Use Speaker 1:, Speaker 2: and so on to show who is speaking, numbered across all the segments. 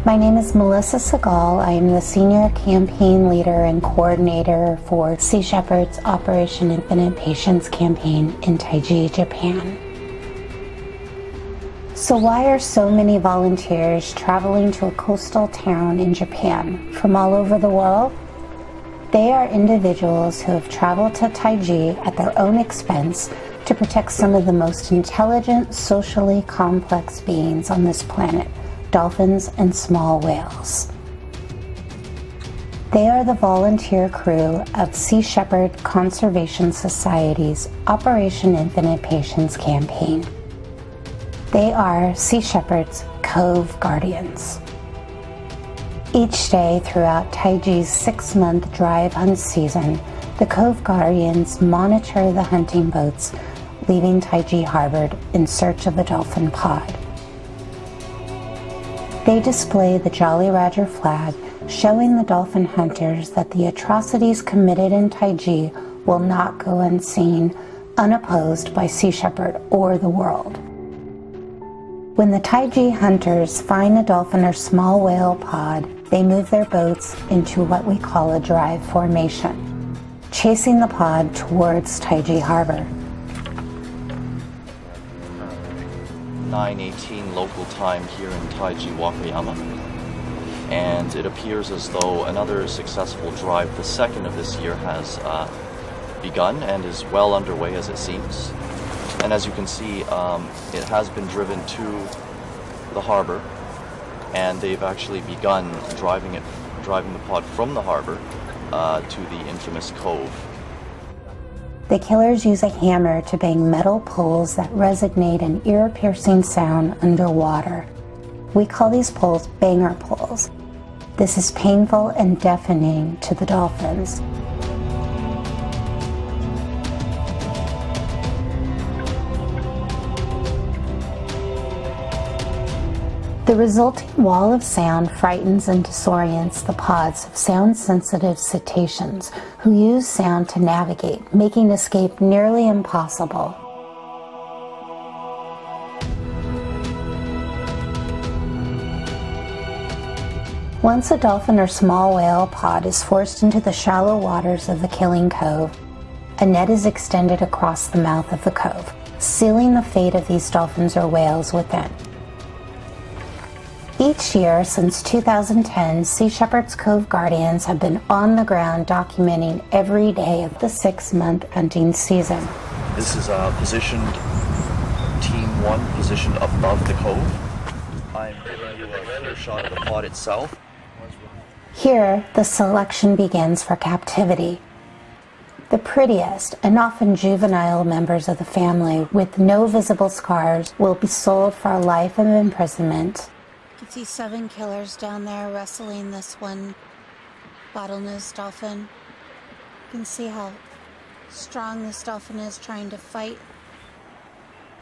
Speaker 1: My name is Melissa Seghal. I am the Senior Campaign Leader and Coordinator for Sea Shepherd's Operation Infinite Patience campaign in Taiji, Japan. So why are so many volunteers traveling to a coastal town in Japan from all over the world? They are individuals who have traveled to Taiji at their own expense to protect some of the most intelligent, socially complex beings on this planet, dolphins and small whales. They are the volunteer crew of Sea Shepherd Conservation Society's Operation Infinite Patience campaign. They are Sea Shepherd's Cove Guardians. Each day throughout Taiji's 6-month drive hunt season, the Cove Guardians monitor the hunting boats leaving Taiji Harbor in search of a dolphin pod. They display the Jolly Roger flag, showing the dolphin hunters that the atrocities committed in Taiji will not go unseen, unopposed by Sea Shepherd or the world. When the Taiji hunters find a dolphin or small whale pod, they move their boats into what we call a drive formation, chasing the pod towards Taiji Harbor.
Speaker 2: 9:18 local time here in Taiji, Wakayama. And it appears as though another successful drive, the second of this year, has begun and is well underway as it seems. And as you can see, it has been driven to the harbor, and they've actually begun driving the pod from the harbor to the infamous cove.
Speaker 1: The killers use a hammer to bang metal poles that resonate an ear-piercing sound underwater. We call these poles banger poles. This is painful and deafening to the dolphins. The resulting wall of sound frightens and disorients the pods of sound-sensitive cetaceans who use sound to navigate, making escape nearly impossible. Once a dolphin or small whale pod is forced into the shallow waters of the killing cove, a net is extended across the mouth of the cove, sealing the fate of these dolphins or whales within. Each year since 2010, Sea Shepherd's Cove Guardians have been on the ground documenting every day of the 6-month hunting season.
Speaker 2: This is positioned, Team 1 positioned above the cove. I'm giving you a clear shot of the pod itself.
Speaker 1: Here, the selection begins for captivity. The prettiest and often juvenile members of the family with no visible scars will be sold for a life of imprisonment. You can see 7 killers down there wrestling this one bottlenose dolphin. You can see how strong this dolphin is trying to fight.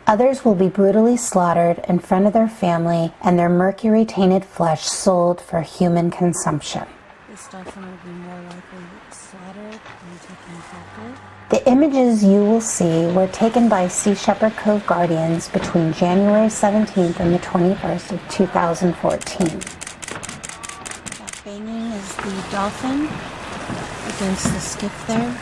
Speaker 1: Others will be brutally slaughtered in front of their family and their mercury-tainted flesh sold for human consumption. This dolphin will be more likely slaughtered than taken captive. The images you will see were taken by Sea Shepherd Cove Guardians between January 17th and the 21st of 2014. That banging is the dolphin against the skiff there.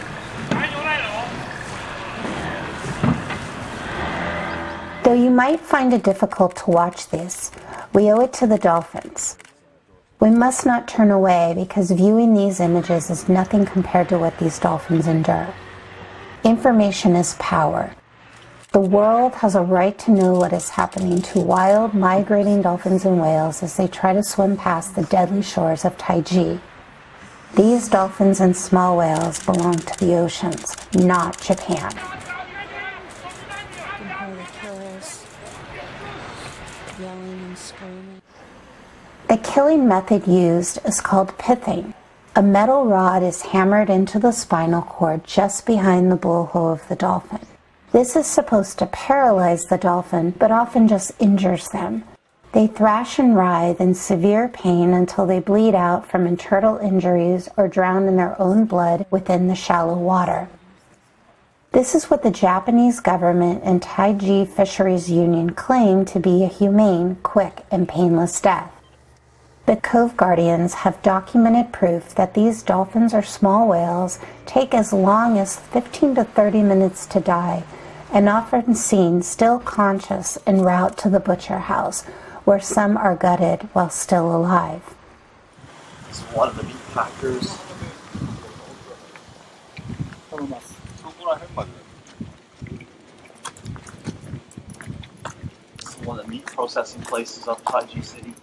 Speaker 1: Though you might find it difficult to watch this, we owe it to the dolphins. We must not turn away because viewing these images is nothing compared to what these dolphins endure. Information is power. The world has a right to know what is happening to wild, migrating dolphins and whales as they try to swim past the deadly shores of Taiji. These dolphins and small whales belong to the oceans, not Japan. You can hear the killers yelling and screaming. The killing method used is called pithing. A metal rod is hammered into the spinal cord just behind the blowhole of the dolphin. This is supposed to paralyze the dolphin, but often just injures them. They thrash and writhe in severe pain until they bleed out from internal injuries or drown in their own blood within the shallow water. This is what the Japanese government and Taiji Fisheries Union claim to be a humane, quick, and painless death. The Cove Guardians have documented proof that these dolphins or small whales take as long as 15 to 30 minutes to die, and often seen still conscious en route to the butcher house, where some are gutted while still alive.
Speaker 2: It's one of the meat packers. It's one of the meat processing places of Taiji City.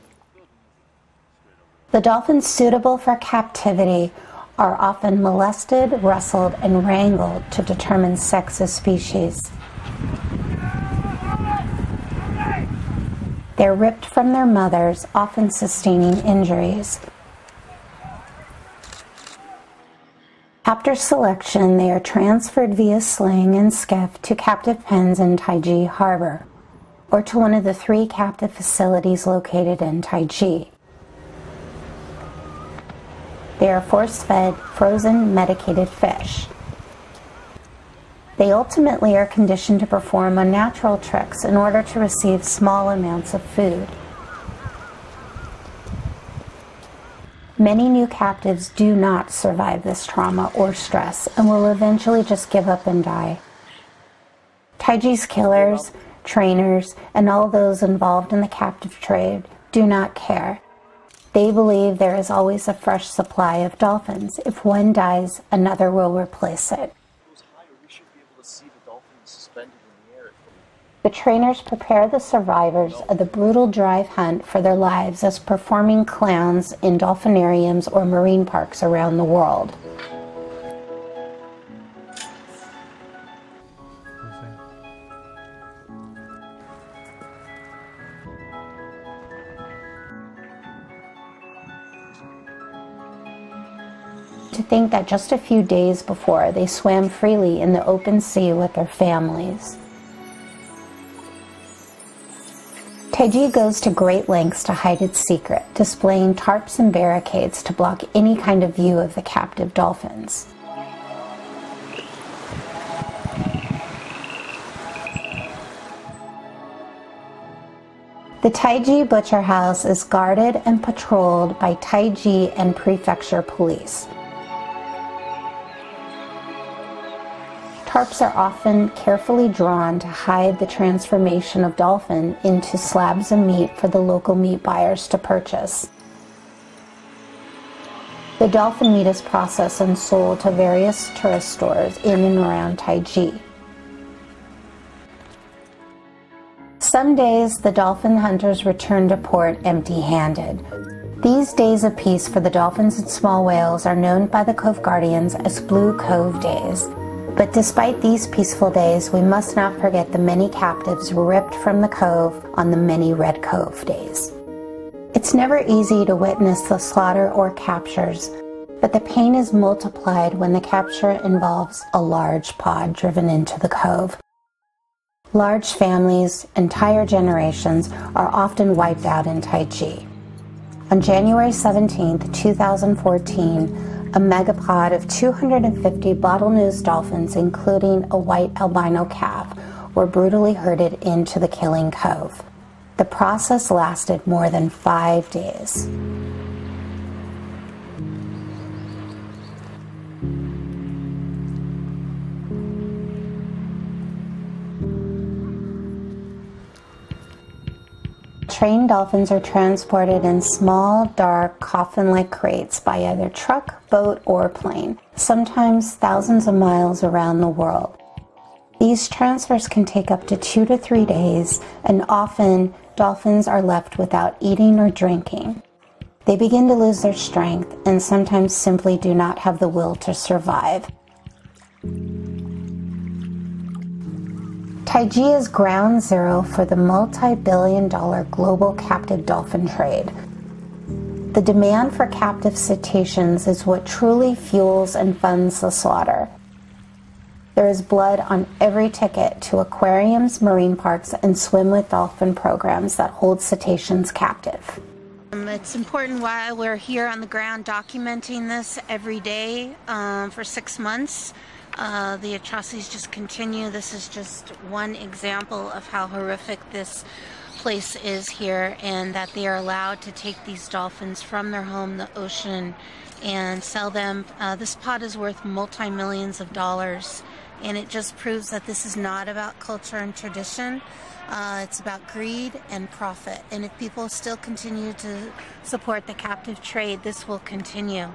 Speaker 1: The dolphins suitable for captivity are often molested, wrestled, and wrangled to determine sex of species. They're ripped from their mothers, often sustaining injuries. After selection, they are transferred via sling and skiff to captive pens in Taiji Harbor, or to one of the 3 captive facilities located in Taiji. They are force-fed, frozen, medicated fish. They ultimately are conditioned to perform unnatural tricks in order to receive small amounts of food. Many new captives do not survive this trauma or stress and will eventually just give up and die. Taiji's killers, trainers, and all those involved in the captive trade do not care. They believe there is always a fresh supply of dolphins. If one dies, another will replace it. The trainers prepare the survivors of the brutal drive hunt for their lives as performing clowns in dolphinariums or marine parks around the world. To think that just a few days before, they swam freely in the open sea with their families. Taiji goes to great lengths to hide its secret, displaying tarps and barricades to block any kind of view of the captive dolphins. The Taiji Butcher House is guarded and patrolled by Taiji and prefecture police. Tarps are often carefully drawn to hide the transformation of dolphin into slabs of meat for the local meat buyers to purchase. The dolphin meat is processed and sold to various tourist stores in and around Taiji. Some days, the dolphin hunters return to port empty-handed. These days of peace for the dolphins and small whales are known by the Cove Guardians as Blue Cove Days. But despite these peaceful days, we must not forget the many captives ripped from the cove on the many Red Cove days. It's never easy to witness the slaughter or captures, but the pain is multiplied when the capture involves a large pod driven into the cove. Large families, entire generations, are often wiped out in Taiji. On January 17, 2014, a megapod of 250 bottlenose dolphins, including a white albino calf, were brutally herded into the killing cove. The process lasted more than 5 days. Trained dolphins are transported in small, dark, coffin-like crates by either truck, boat, or plane, sometimes thousands of miles around the world. These transfers can take up to 2 to 3 days, and often dolphins are left without eating or drinking. They begin to lose their strength and sometimes simply do not have the will to survive. Taiji is ground zero for the multi-billion-dollar global captive dolphin trade. The demand for captive cetaceans is what truly fuels and funds the slaughter. There is blood on every ticket to aquariums, marine parks, and swim with dolphin programs that hold cetaceans captive.
Speaker 3: It's important while we're here on the ground documenting this every day for 6 months. The atrocities just continue. This is just one example of how horrific this place is here, and that they are allowed to take these dolphins from their home, the ocean, and sell them. This pot is worth multi-millions of dollars, and it just proves that this is not about culture and tradition. It's about greed and profit, and if people still continue to support the captive trade, this will continue.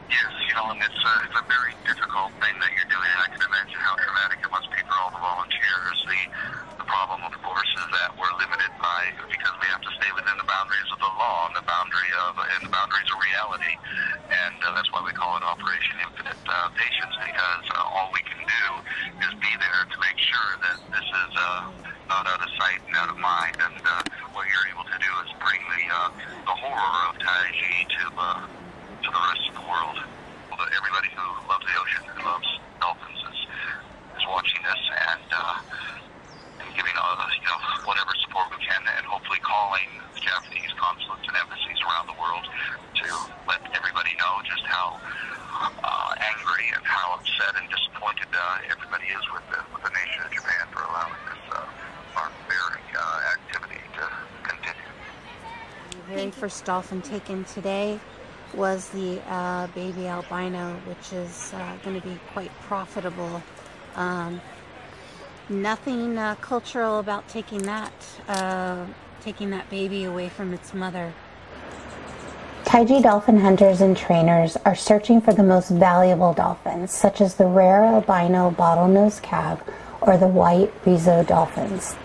Speaker 4: Yes, and it's a very difficult thing that you're doing. I can imagine how traumatic it must be for all the volunteers. The problem, of course, is that we're limited because we have to stay within the boundaries of the law and the boundaries of reality, and that's why we call it Operation Infinite Patience, because all we can do is be there to make sure that this is not out of sight and out of mind, and what you're able to do is bring the horror of Taiji to the rest of the world. Everybody who loves the ocean, who loves dolphins, is watching this and giving whatever support we can, and hopefully calling the Japanese consulates and embassies around the world to let everybody know just how angry and how upset and disappointed everybody is with the nation of Japan for allowing this barbaric activity to continue.
Speaker 3: The very first dolphin taken today was the baby albino, which is going to be quite profitable. Nothing cultural about taking that baby away from its mother.
Speaker 1: Taiji dolphin hunters and trainers are searching for the most valuable dolphins, such as the rare albino bottlenose crab or the white Rizo dolphins.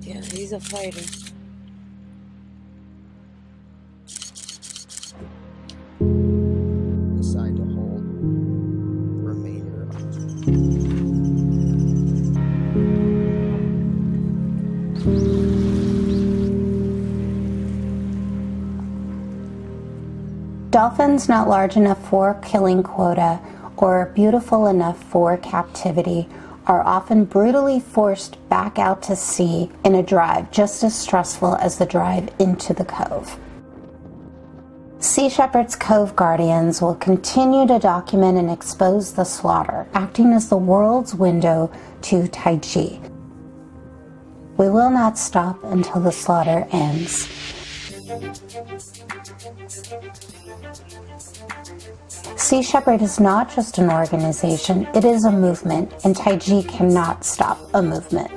Speaker 5: Yeah, he's a fighter.
Speaker 6: Decide to hold the remainder
Speaker 1: Dolphins not large enough for killing quota or beautiful enough for captivity are often brutally forced back out to sea in a drive just as stressful as the drive into the cove. Sea Shepherd's Cove Guardians will continue to document and expose the slaughter, acting as the world's window to Taiji. We will not stop until the slaughter ends. Sea Shepherd is not just an organization, it is a movement, and Taiji cannot stop a movement.